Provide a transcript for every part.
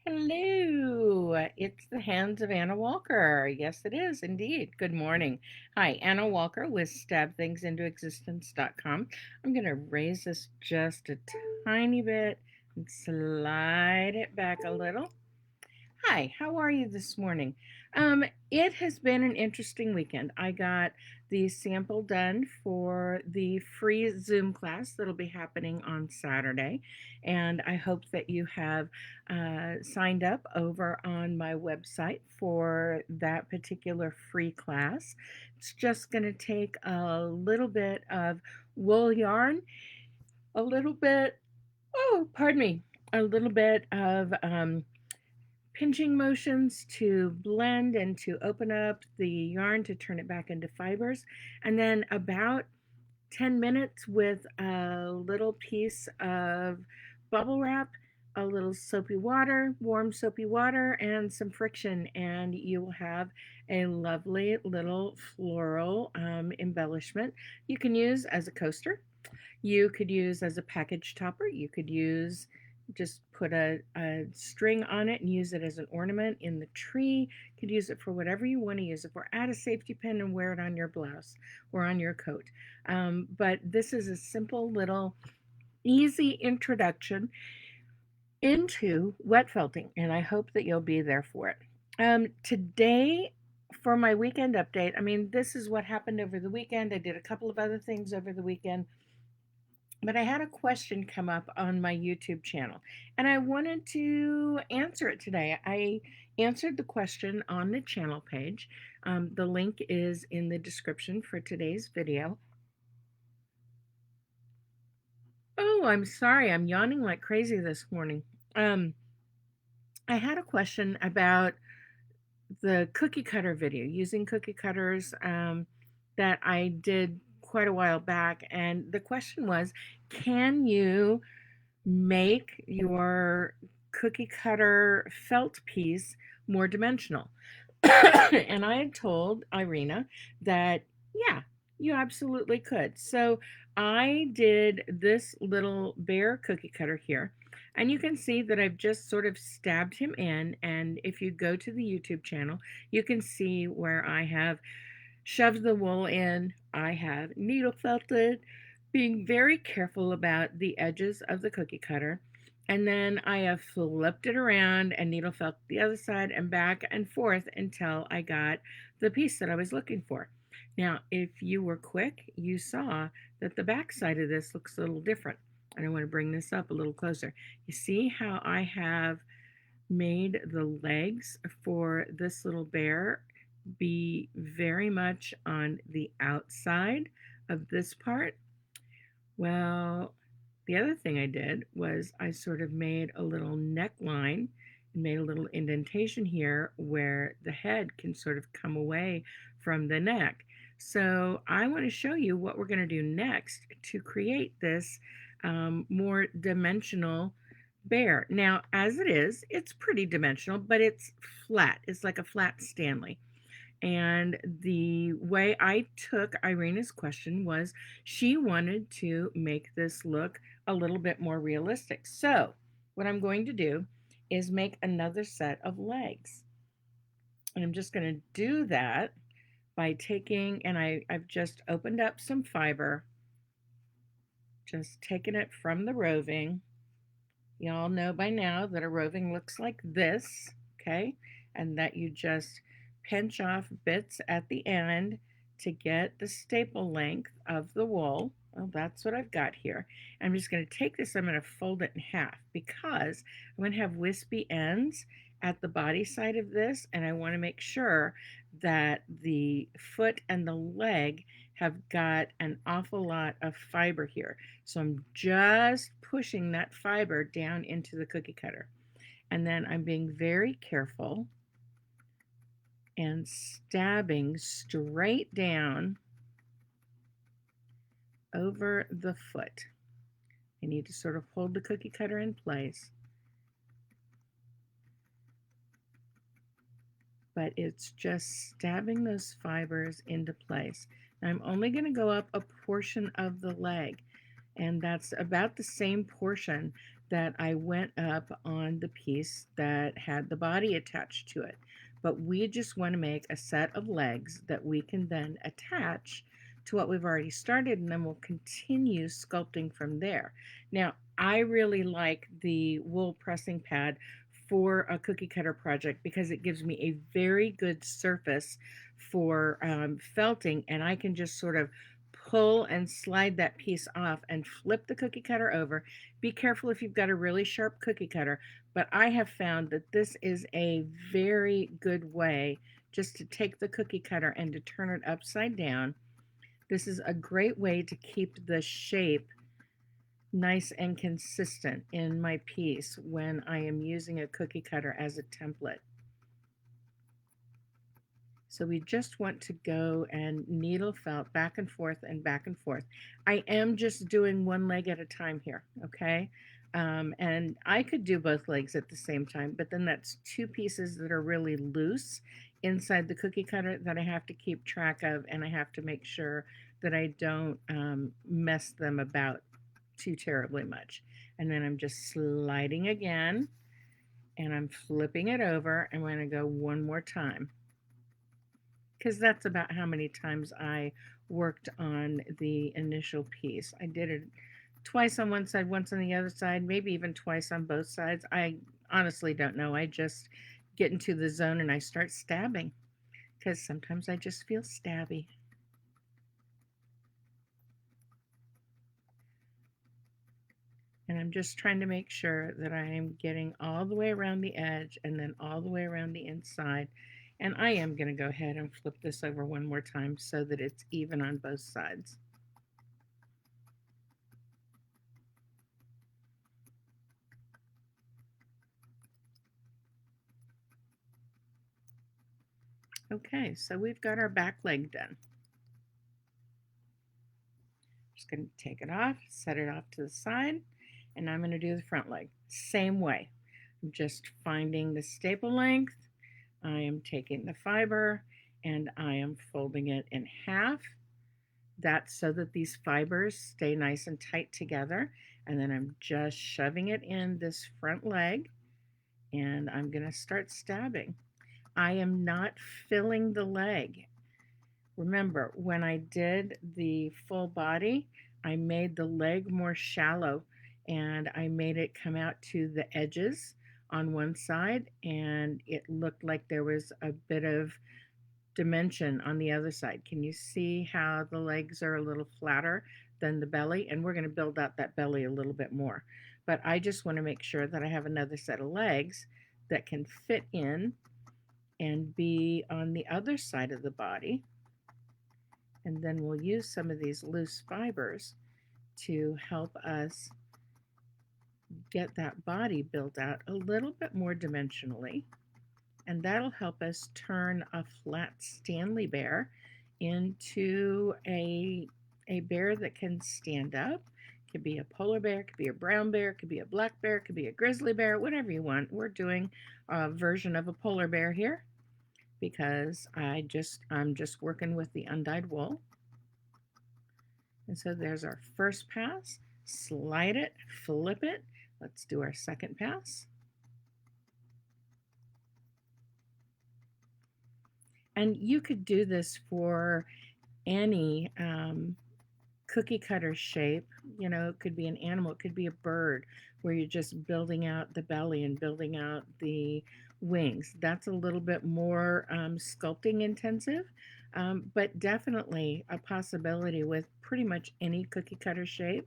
Hello, it's the hands of Anna Walker. Yes, it is indeed. Good morning. Hi, Anna Walker with stabthingsIntoExistence.com. I'm going to raise this just a tiny bit and slide it back a little. Hi, how are you this morning? It has been an interesting weekend. I got the sample done for the free Zoom class that'll be happening on Saturday, and I hope that you have signed up over on my website for that particular free class. It's just going to take a little bit of wool yarn, a little bit, oh, pardon me, a little bit of pinching motions to blend and to open up the yarn to turn it back into fibers, and then about 10 minutes with a little piece of bubble wrap, a little soapy water, warm soapy water, and some friction, and you will have a lovely little floral embellishment you can use as a coaster. You could use as a package topper. You could use just put a string on it and use it as an ornament in the tree. You could use it for whatever you want to use it for. Add a safety pin and wear it on your blouse or on your coat. But this is a simple little easy introduction into wet felting, and I hope that you'll be there for it. Today, for my weekend update, I mean, this is what happened over the weekend. I did a couple of other things over the weekend. But I had a question come up on my YouTube channel, and I wanted to answer it today. I answered the question on the channel page. The link is in the description for today's video. Oh, I'm sorry. I'm yawning like crazy this morning. Um, I had a question about the cookie cutter video, using cookie cutters that I did quite a while back. And the question was, can you make your cookie cutter felt piece more dimensional? And I had told Irina that, yeah, you absolutely could. So I did this little bear cookie cutter here. And you can see that I've just sort of stabbed him in. And if you go to the YouTube channel, you can see where I have shoved the wool in. I have needle felted, being very careful about the edges of the cookie cutter. And then I have flipped it around and needle felt the other side and back and forth until I got the piece that I was looking for. Now, if you were quick, you saw that the back side of this looks a little different. And I want to bring this up a little closer. You see how I have made the legs for this little bear be very much on the outside of this part? Well, the other thing I did was I sort of made a little neckline and made a little indentation here where the head can sort of come away from the neck. So I want to show you what we're going to do next to create this more dimensional bear. Now, as it is, it's pretty dimensional, but it's flat. It's like a flat Stanley. And the way I took Irina's question was she wanted to make this look a little bit more realistic. So, what I'm going to do is make another set of legs. And I'm just going to do that by taking, and I've just opened up some fiber, just taking it from the roving. You all know by now that a roving looks like this, okay? And that you just pinch off bits at the end to get the staple length of the wool. Well, that's what I've got here. I'm just going to take this, I'm going to fold it in half because I'm going to have wispy ends at the body side of this, and I want to make sure that the foot and the leg have got an awful lot of fiber here. So I'm just pushing that fiber down into the cookie cutter. And then I'm being very careful and stabbing straight down over the foot. I need to sort of hold the cookie cutter in place. But it's just stabbing those fibers into place. Now I'm only going to go up a portion of the leg, and that's about the same portion that I went up on the piece that had the body attached to it. But we just want to make a set of legs that we can then attach to what we've already started, and then we'll continue sculpting from there. Now, I really like the wool pressing pad for a cookie cutter project because it gives me a very good surface for felting, and I can just sort of pull and slide that piece off and flip the cookie cutter over. Be careful if you've got a really sharp cookie cutter, but I have found that this is a very good way just to take the cookie cutter and to turn it upside down. This is a great way to keep the shape nice and consistent in my piece when I am using a cookie cutter as a template. So we just want to go and needle felt back and forth and back and forth. I am just doing one leg at a time here, okay? And I could do both legs at the same time, but then that's two pieces that are really loose inside the cookie cutter that I have to keep track of, and I have to make sure that I don't mess them about too terribly much. And then I'm just sliding again, and I'm flipping it over, and we're going to go one more time, because that's about how many times I worked on the initial piece. I did it twice on one side, once on the other side, maybe even twice on both sides. I honestly don't know. I just get into the zone and I start stabbing, because sometimes I just feel stabby. And I'm just trying to make sure that I am getting all the way around the edge and then all the way around the inside. And I am going to go ahead and flip this over one more time so that it's even on both sides. Okay, so we've got our back leg done. Just going to take it off, set it off to the side, and I'm going to do the front leg. Same way. I'm just finding the staple length. I am taking the fiber and I am folding it in half. That's so that these fibers stay nice and tight together. And then I'm just shoving it in this front leg, and I'm going to start stabbing. I am not filling the leg. Remember, when I did the full body, I made the leg more shallow and I made it come out to the edges on one side, and it looked like there was a bit of dimension on the other side. Can you see how the legs are a little flatter than the belly? And we're going to build out that belly a little bit more. But I just want to make sure that I have another set of legs that can fit in and be on the other side of the body. And then we'll use some of these loose fibers to help us get that body built out a little bit more dimensionally. And that'll help us turn a flat Stanley bear into a bear that can stand up. It could be a polar bear, it could be a brown bear, it could be a black bear, it could be a grizzly bear, whatever you want. We're doing a version of a polar bear here because I'm just working with the undyed wool. And so there's our first pass. Slide it, flip it. Let's do our second pass. And you could do this for any cookie cutter shape. You know, it could be an animal, it could be a bird, where you're just building out the belly and building out the wings. That's a little bit more sculpting intensive, but definitely a possibility with pretty much any cookie cutter shape.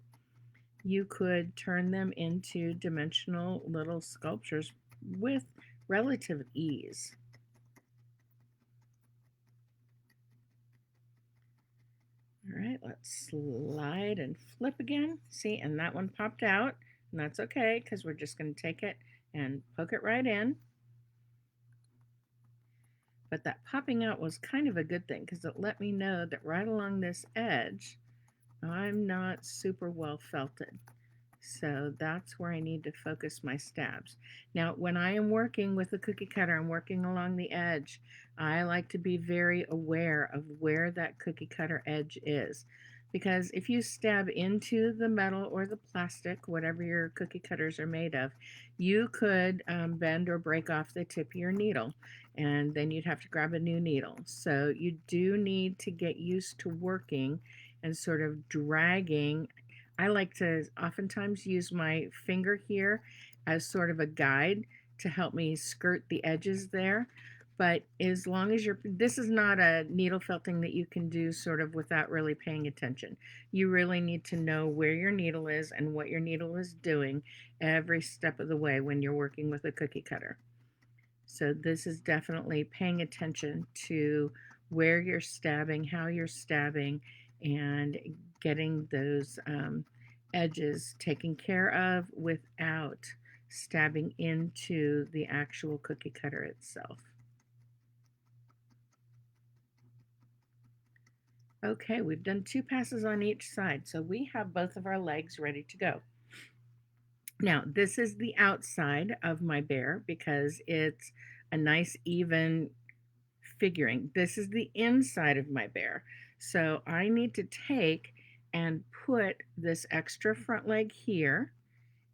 You could turn them into dimensional little sculptures with relative ease. All right, let's slide and flip again. See, and that one popped out, and that's okay because we're just going to take it and poke it right in. But that popping out was kind of a good thing because it let me know that right along this edge, I'm not super well felted. So that's where I need to focus my stabs. Now, when I am working with a cookie cutter, I'm working along the edge. I like to be very aware of where that cookie cutter edge is, because if you stab into the metal or the plastic, whatever your cookie cutters are made of, you could bend or break off the tip of your needle, and then you'd have to grab a new needle. So you do need to get used to working and sort of dragging. I like to oftentimes use my finger here as sort of a guide to help me skirt the edges there. But as long as this is not a needle felting that you can do sort of without really paying attention. You really need to know where your needle is and what your needle is doing every step of the way when you're working with a cookie cutter. So this is definitely paying attention to where you're stabbing, how you're stabbing, and getting those edges taken care of without stabbing into the actual cookie cutter itself. Okay, we've done 2 passes on each side, so we have both of our legs ready to go. Now, this is the outside of my bear because it's a nice even figuring. This is the inside of my bear. So I need to take and put this extra front leg here,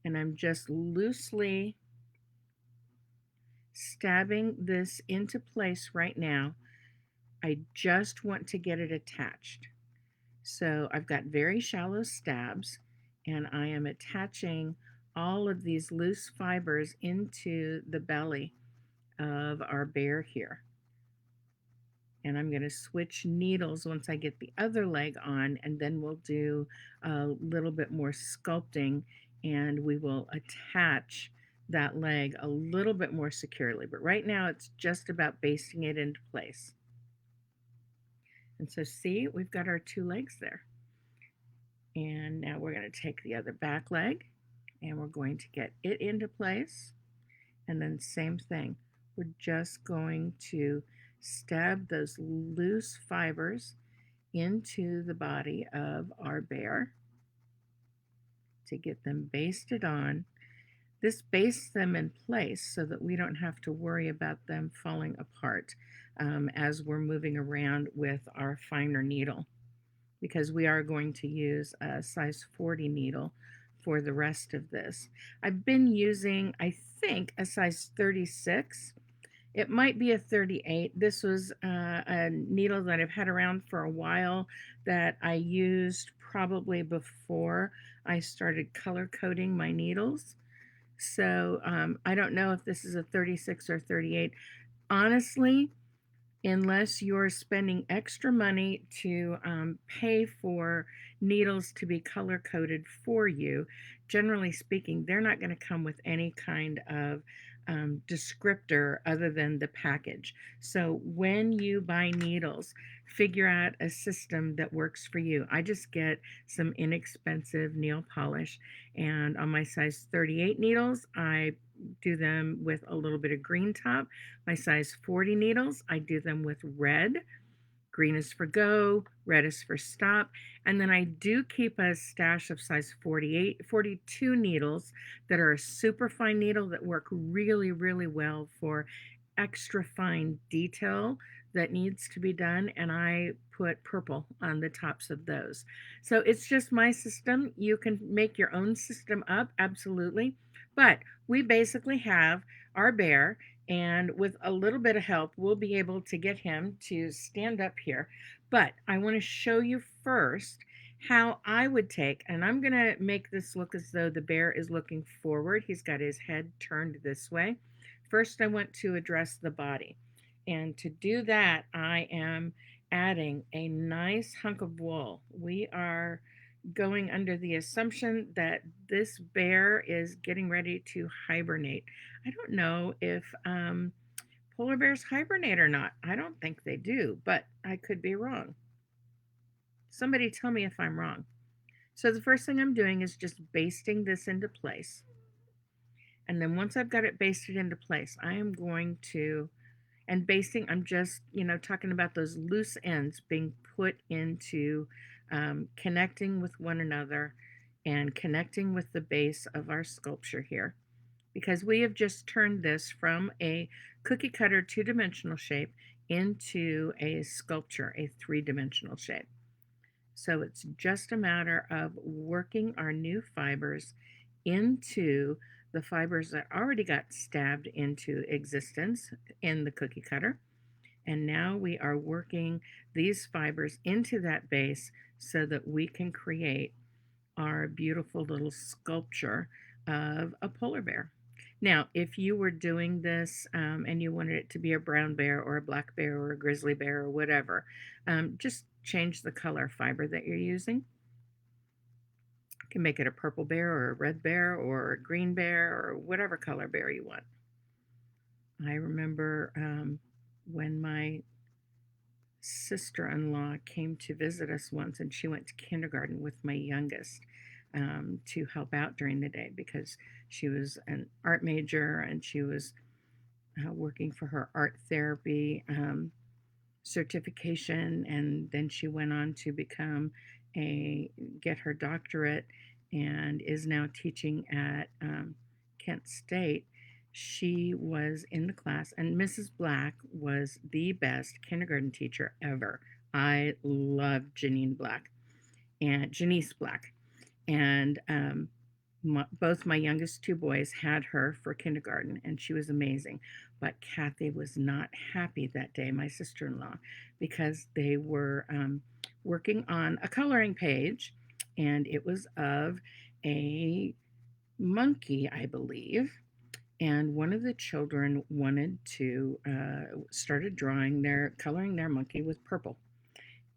and I'm just loosely stabbing this into place right now. I just want to get it attached. So I've got very shallow stabs, and I am attaching all of these loose fibers into the belly of our bear here. And I'm going to switch needles once I get the other leg on, and then we'll do a little bit more sculpting, and we will attach that leg a little bit more securely. But right now it's just about basting it into place. And so see, we've got our 2 legs there. And now we're going to take the other back leg and we're going to get it into place. And then same thing, we're just going to stab those loose fibers into the body of our bear to get them basted on. This bastes them in place so that we don't have to worry about them falling apart as we're moving around with our finer needle, because we are going to use a size 40 needle for the rest of this. I've been using, I think, a size 36. It might be a 38. This was a needle that I've had around for a while that I used probably before I started color coding my needles. So I don't know if this is a 36 or 38. Honestly, unless you're spending extra money to pay for needles to be color coded for you, generally speaking, they're not going to come with any kind of descriptor other than the package. So when you buy needles, figure out a system that works for you. I just get some inexpensive nail polish, and on my size 38 needles, I do them with a little bit of green top. My size 40 needles, I do them with red. Green is for go, red is for stop. And then I do keep a stash of size 48, 42 needles that are a super fine needle that work really, really well for extra fine detail that needs to be done. And I put purple on the tops of those. So it's just my system. You can make your own system up, absolutely. But we basically have our bear, and with a little bit of help, we'll be able to get him to stand up here. But I want to show you first how I would take, and I'm going to make this look as though the bear is looking forward. He's got his head turned this way. First, I want to address the body. And to do that, I am adding a nice hunk of wool. We are going under the assumption that this bear is getting ready to hibernate. I don't know if polar bears hibernate or not. I don't think they do, but I could be wrong. Somebody tell me if I'm wrong. So the first thing I'm doing is just basting this into place. And then once I've got it basted into place, I am going to, and basting, I'm just, talking about those loose ends being put into connecting with one another and connecting with the base of our sculpture here. Because we have just turned this from a cookie cutter 2-dimensional shape into a sculpture, a 3-dimensional shape. So it's just a matter of working our new fibers into the fibers that already got stabbed into existence in the cookie cutter. And now we are working these fibers into that base so that we can create our beautiful little sculpture of a polar bear. Now, if you were doing this and you wanted it to be a brown bear or a black bear or a grizzly bear or whatever, just change the color fiber that you're using. You can make it a purple bear or a red bear or a green bear or whatever color bear you want. I remember when my sister-in-law came to visit us once, and she went to kindergarten with my youngest to help out during the day because she was an art major and she was working for her art therapy certification, and then she went on to become a get her doctorate and is now teaching at Kent State. She was in the class, and Mrs. Black was the best kindergarten teacher ever. I love Janine Black and Janice Black, and both my youngest two boys had her for kindergarten, and she was amazing. But Kathy was not happy that day, my sister in law, because they were working on a coloring page, and it was of a monkey, I believe. And one of the children wanted to started coloring their monkey with purple.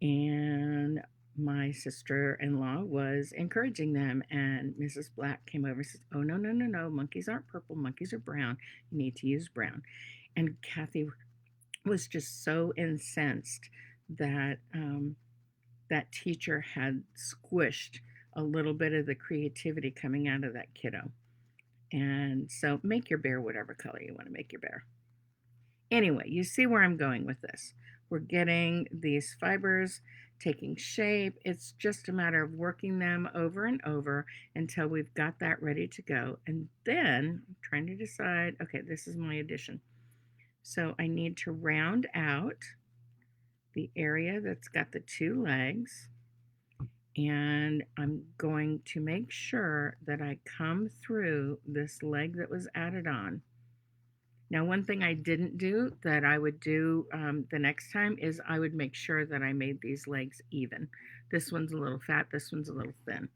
And my sister-in-law was encouraging them, and Mrs. Black came over and said, "Oh, no, no, no, no, monkeys aren't purple, monkeys are brown. You need to use brown." And Kathy was just so incensed that that teacher had squished a little bit of the creativity coming out of that kiddo. And so make your bear whatever color you want to make your bear. Anyway, you see where I'm going with this. We're getting these fibers taking shape. It's just a matter of working them over and over until we've got that ready to go. And then I'm trying to decide, okay, this is my addition. So I need to round out the area that's got the two legs. And I'm going to make sure that I come through this leg that was added on. Now, one thing I didn't do that I would do the next time is I would make sure that I made these legs even. This one's a little fat, this one's a little thin.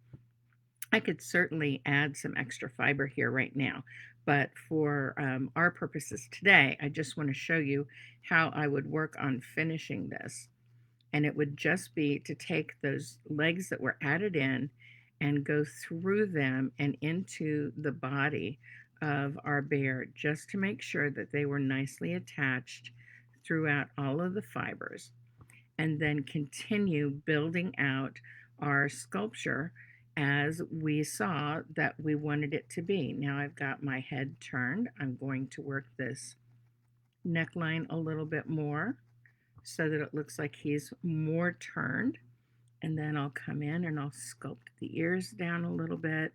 I could certainly add some extra fiber here right now, but for our purposes today, I just want to show you how I would work on finishing this. And it would just be to take those legs that were added in and go through them and into the body of our bear just to make sure that they were nicely attached throughout all of the fibers, and then continue building out our sculpture as we saw that we wanted it to be. Now I've got my head turned. I'm going to work this neckline a little bit more so that it looks like he's more turned. And then I'll come in and I'll sculpt the ears down a little bit.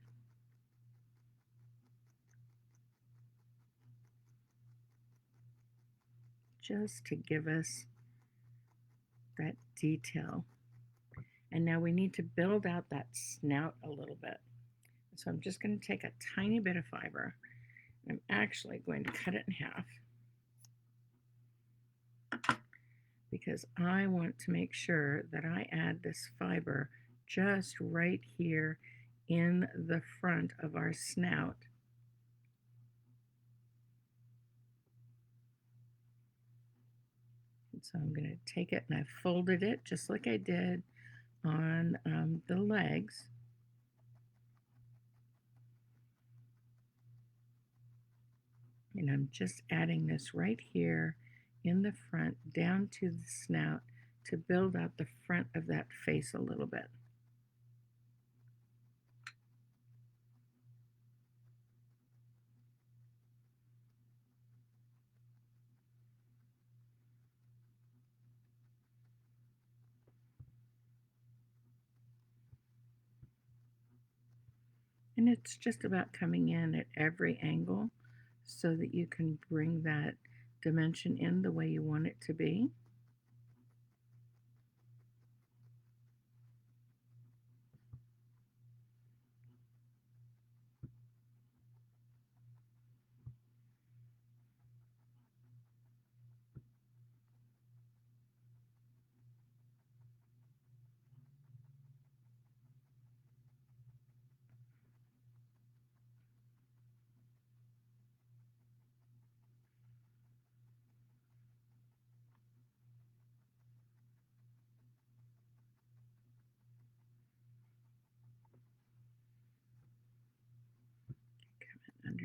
Just to give us that detail. And now we need to build out that snout a little bit. So I'm just going to take a tiny bit of fiber. I'm actually going to cut it in half because I want to make sure that I add this fiber just right here in the front of our snout. And so I'm going to take it and I folded it just like I did on the legs. And I'm just adding this right here in the front down to the snout to build out the front of that face a little bit. And it's just about coming in at every angle so that you can bring that dimension in the way you want it to be.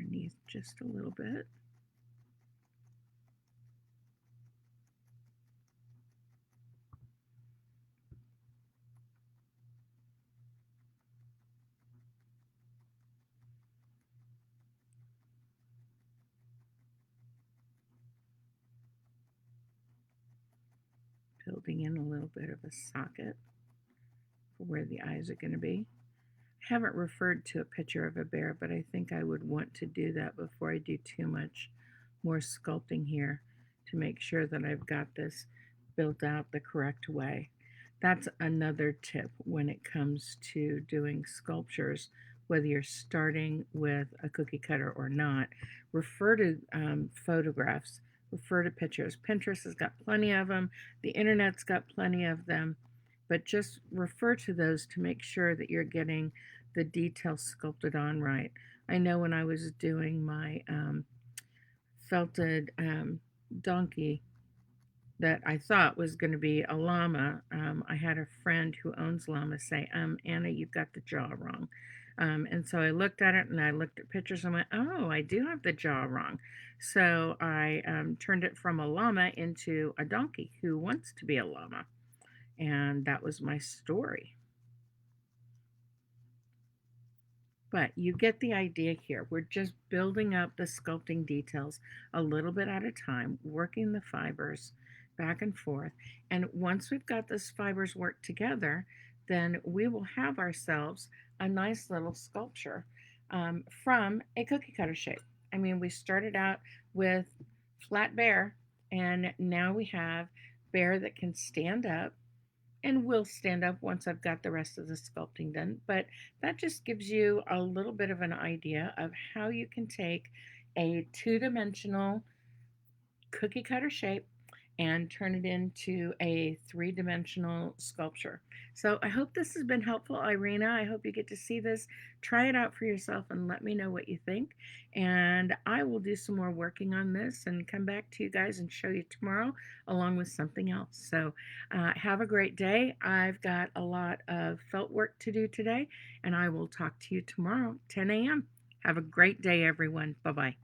underneath just a little bit. Building in a little bit of a socket for where the eyes are going to be. I haven't referred to a picture of a bear, but I think I would want to do that before I do too much more sculpting here to make sure that I've got this built out the correct way. That's another tip when it comes to doing sculptures, whether you're starting with a cookie cutter or not. Refer to photographs, refer to pictures. Pinterest has got plenty of them, the internet's got plenty of them, but just refer to those to make sure that you're getting the details sculpted on right. I know when I was doing my felted donkey that I thought was going to be a llama, I had a friend who owns llamas say, Anna, you've got the jaw wrong. And so I looked at it and I looked at pictures and went, oh, I do have the jaw wrong. So I turned it from a llama into a donkey who wants to be a llama. And that was my story. But you get the idea here. We're just building up the sculpting details a little bit at a time, working the fibers back and forth. And once we've got those fibers worked together, then we will have ourselves a nice little sculpture from a cookie cutter shape. I mean, we started out with flat bear, and now we have bear that can stand up and will stand up once I've got the rest of the sculpting done. But that just gives you a little bit of an idea of how you can take a two-dimensional cookie cutter shape and turn it into a three-dimensional sculpture. So I hope this has been helpful, Irina. I hope you get to see this. Try it out for yourself and let me know what you think. And I will do some more working on this and come back to you guys and show you tomorrow along with something else. So have a great day. I've got a lot of felt work to do today, and I will talk to you tomorrow, 10 a.m. Have a great day, everyone. Bye-bye.